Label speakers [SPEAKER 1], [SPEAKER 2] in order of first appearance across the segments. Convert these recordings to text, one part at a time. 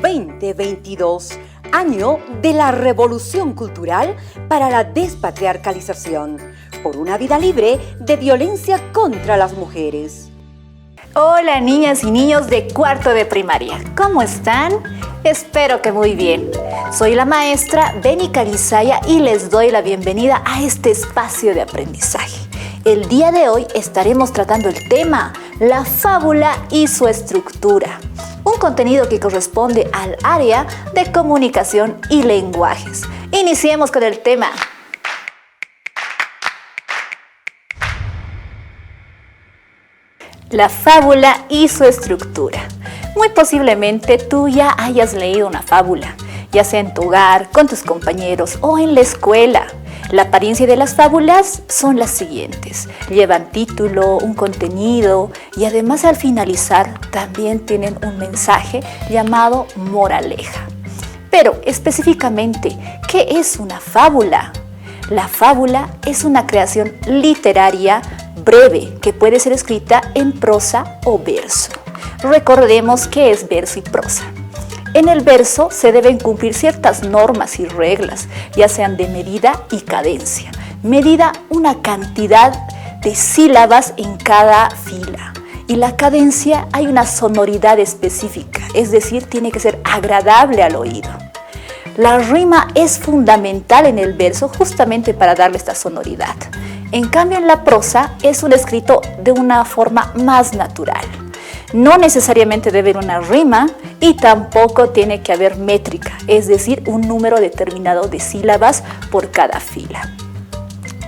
[SPEAKER 1] 2022, año de la revolución cultural para la despatriarcalización, por una vida libre de violencia contra las mujeres.
[SPEAKER 2] Hola niñas y niños de cuarto de primaria, ¿cómo están? Espero que muy bien. Soy la maestra Benica Guizaya y les doy la bienvenida a este espacio de aprendizaje. El día de hoy estaremos tratando el tema, la fábula y su estructura. Un contenido que corresponde al área de comunicación y lenguajes. Iniciemos con el tema. La fábula y su estructura. Muy posiblemente tú ya hayas leído una fábula, ya sea en tu hogar, con tus compañeros o en la escuela. La apariencia de las fábulas son las siguientes. Llevan título, un contenido y además al finalizar también tienen un mensaje llamado moraleja. Pero específicamente, ¿qué es una fábula? La fábula es una creación literaria breve que puede ser escrita en prosa o verso. Recordemos qué es verso y prosa. En el verso se deben cumplir ciertas normas y reglas, ya sean de medida y cadencia. Medida, una cantidad de sílabas en cada fila. Y la cadencia, hay una sonoridad específica, es decir, tiene que ser agradable al oído. La rima es fundamental en el verso justamente para darle esta sonoridad. En cambio, en la prosa es un escrito de una forma más natural. No necesariamente debe haber una rima y tampoco tiene que haber métrica, es decir, un número determinado de sílabas por cada fila.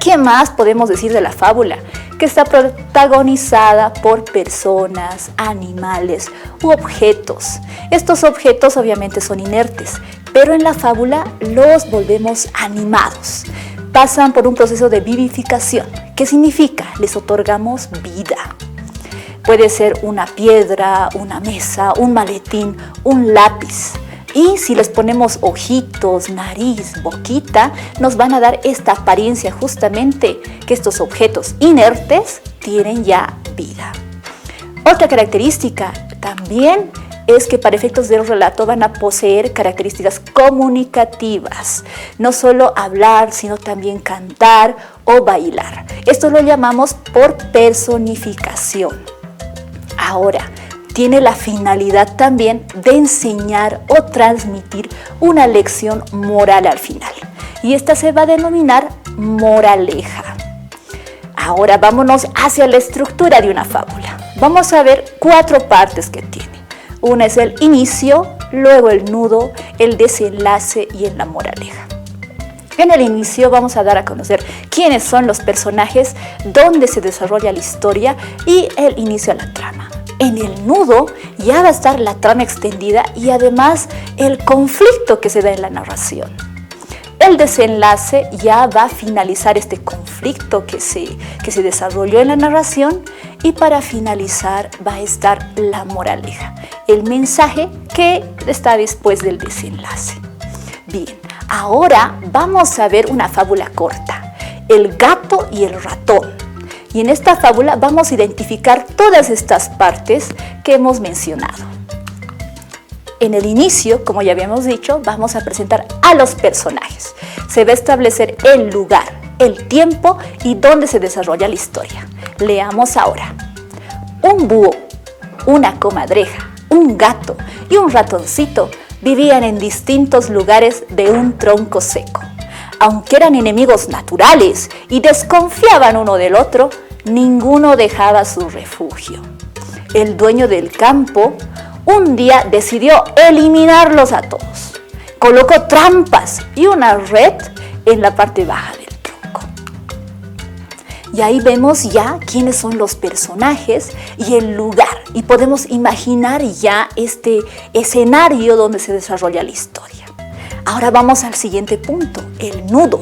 [SPEAKER 2] ¿Qué más podemos decir de la fábula? Que está protagonizada por personas, animales u objetos. Estos objetos obviamente son inertes, pero en la fábula los volvemos animados. Pasan por un proceso de vivificación. ¿Qué significa? Les otorgamos vida. Puede ser una piedra, una mesa, un maletín, un lápiz. Y si les ponemos ojitos, nariz, boquita, nos van a dar esta apariencia justamente que estos objetos inertes tienen ya vida. Otra característica también es que para efectos del relato van a poseer características comunicativas. No solo hablar, sino también cantar o bailar. Esto lo llamamos por personificación. Ahora, tiene la finalidad también de enseñar o transmitir una lección moral al final. Y esta se va a denominar moraleja. Ahora vámonos hacia la estructura de una fábula. Vamos a ver 4 partes que tiene. Una es el inicio, luego el nudo, el desenlace y la moraleja. En el inicio vamos a dar a conocer quiénes son los personajes, dónde se desarrolla la historia y el inicio de la trama. En el nudo ya va a estar la trama extendida y además el conflicto que se da en la narración. El desenlace ya va a finalizar este conflicto que se desarrolló en la narración y para finalizar va a estar la moraleja, el mensaje que está después del desenlace. Bien, ahora vamos a ver una fábula corta, el gato y el ratón. Y en esta fábula vamos a identificar todas estas partes que hemos mencionado. En el inicio, como ya habíamos dicho, vamos a presentar a los personajes. Se va a establecer el lugar, el tiempo y dónde se desarrolla la historia. Leamos ahora. Un búho, una comadreja, un gato y un ratoncito vivían en distintos lugares de un tronco seco. Aunque eran enemigos naturales y desconfiaban uno del otro, ninguno dejaba su refugio. El dueño del campo un día decidió eliminarlos a todos. Colocó trampas y una red en la parte baja del tronco. Y ahí vemos ya quiénes son los personajes y el lugar. Y podemos imaginar ya este escenario donde se desarrolla la historia. Ahora vamos al siguiente punto, el nudo.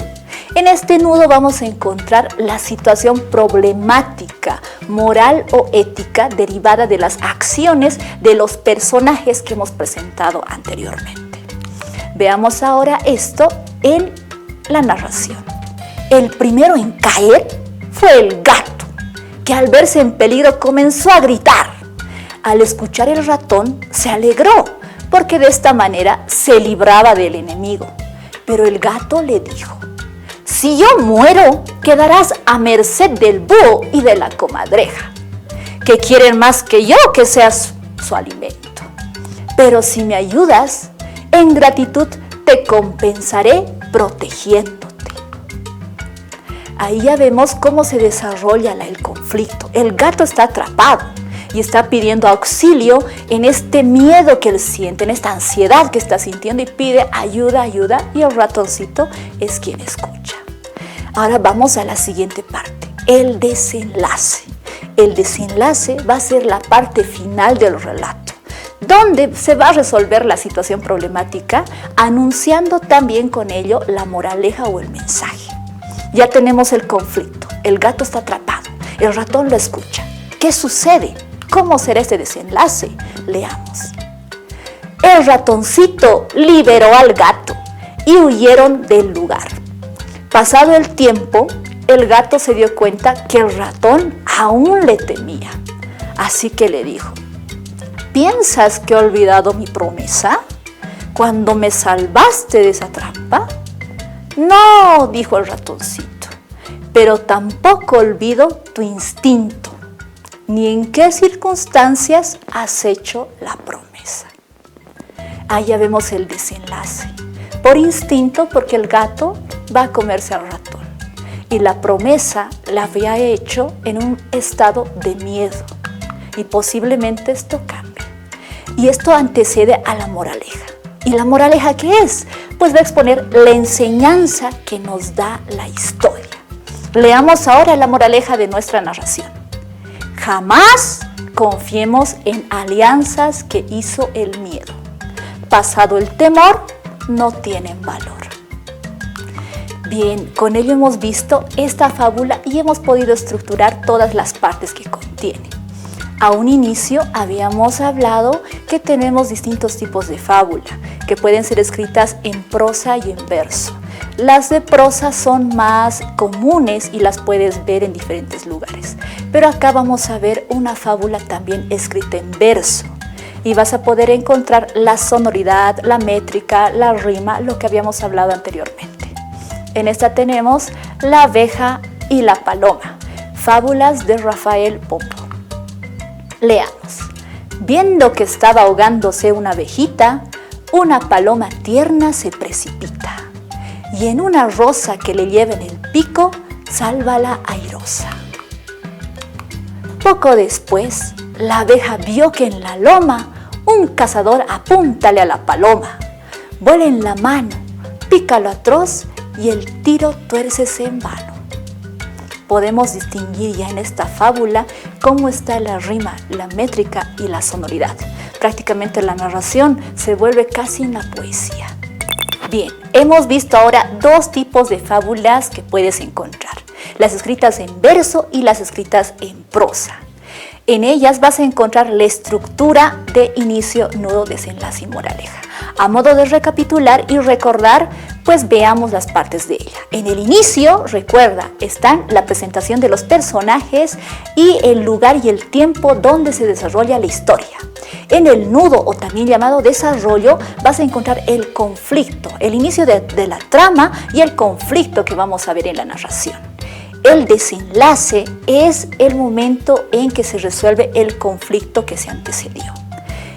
[SPEAKER 2] En este nudo vamos a encontrar la situación problemática, moral o ética derivada de las acciones de los personajes que hemos presentado anteriormente. Veamos ahora esto en la narración. El primero en caer fue el gato, que al verse en peligro comenzó a gritar. Al escuchar el ratón se alegró porque de esta manera se libraba del enemigo. Pero el gato le dijo: si yo muero, quedarás a merced del búho y de la comadreja, que quieren más que yo que seas su alimento. Pero si me ayudas, en gratitud te compensaré protegiéndote. Ahí ya vemos cómo se desarrolla el conflicto. El gato está atrapado y está pidiendo auxilio en este miedo que él siente, en esta ansiedad que está sintiendo, y pide ayuda, ayuda, y el ratoncito es quien escucha. Ahora vamos a la siguiente parte, el desenlace. El desenlace va a ser la parte final del relato, donde se va a resolver la situación problemática, anunciando también con ello la moraleja o el mensaje. Ya tenemos el conflicto, el gato está atrapado, el ratón lo escucha. ¿Qué sucede? ¿Cómo será este desenlace? Leamos. El ratoncito liberó al gato y huyeron del lugar. Pasado el tiempo, el gato se dio cuenta que el ratón aún le temía. Así que le dijo: ¿piensas que he olvidado mi promesa cuando me salvaste de esa trampa? No, dijo el ratoncito, pero tampoco olvido tu instinto, ni en qué circunstancias has hecho la promesa. Ahí ya vemos el desenlace. Por instinto, porque el gato va a comerse al ratón. Y la promesa la había hecho en un estado de miedo. Y posiblemente esto cambie. Y esto antecede a la moraleja. ¿Y la moraleja qué es? Pues va a exponer la enseñanza que nos da la historia. Leamos ahora la moraleja de nuestra narración. Jamás confiemos en alianzas que hizo el miedo. Pasado el temor, no tienen valor. Bien, con ello hemos visto esta fábula y hemos podido estructurar todas las partes que contiene. A un inicio habíamos hablado que tenemos distintos tipos de fábula, que pueden ser escritas en prosa y en verso. Las de prosa son más comunes y las puedes ver en diferentes lugares. Pero acá vamos a ver una fábula también escrita en verso. Y vas a poder encontrar la sonoridad, la métrica, la rima, lo que habíamos hablado anteriormente. En esta tenemos La abeja y la paloma, fábulas de Rafael Pombo. Leamos. Viendo que estaba ahogándose una abejita, una paloma tierna se precipita, y en una rosa que le lleva en el pico, sálvala airosa. Poco después, la abeja vio que en la loma un cazador apúntale a la paloma. Vuela en la mano, pícalo atroz y el tiro tuércese en vano. Podemos distinguir ya en esta fábula cómo está la rima, la métrica y la sonoridad. Prácticamente la narración se vuelve casi una poesía. Bien, hemos visto ahora dos tipos de fábulas que puedes encontrar: las escritas en verso y las escritas en prosa. En ellas vas a encontrar la estructura de inicio, nudo, desenlace y moraleja. A modo de recapitular y recordar, pues veamos las partes de ella. En el inicio, recuerda, están la presentación de los personajes y el lugar y el tiempo donde se desarrolla la historia. En el nudo, o también llamado desarrollo, vas a encontrar el conflicto, el inicio de la trama y el conflicto que vamos a ver en la narración. El desenlace es el momento en que se resuelve el conflicto que se antecedió.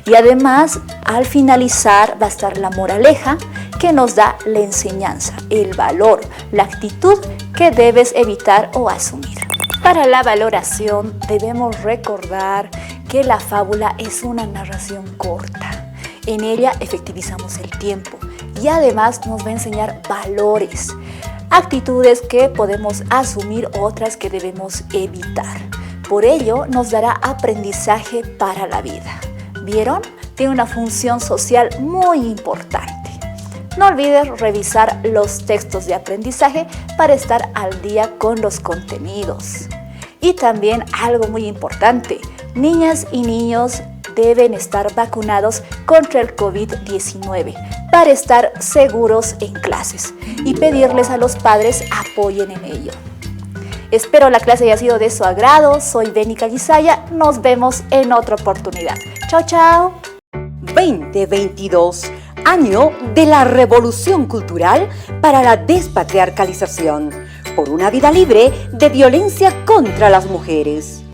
[SPEAKER 2] Y además, al finalizar, va a estar la moraleja, que nos da la enseñanza, el valor, la actitud que debes evitar o asumir. Para la valoración, debemos recordar que la fábula es una narración corta. En ella efectivizamos el tiempo y además nos va a enseñar valores, actitudes que podemos asumir, otras que debemos evitar. Por ello, nos dará aprendizaje para la vida. ¿Vieron? Tiene una función social muy importante. No olvides revisar los textos de aprendizaje para estar al día con los contenidos. Y también algo muy importante, niñas y niños deben estar vacunados contra el COVID-19 para estar seguros en clases y pedirles a los padres apoyen en ello. Espero la clase haya sido de su agrado. Soy Benica Guisaya. Nos vemos en otra oportunidad. Chao, chao.
[SPEAKER 1] 2022, año de la revolución cultural para la despatriarcalización, por una vida libre de violencia contra las mujeres.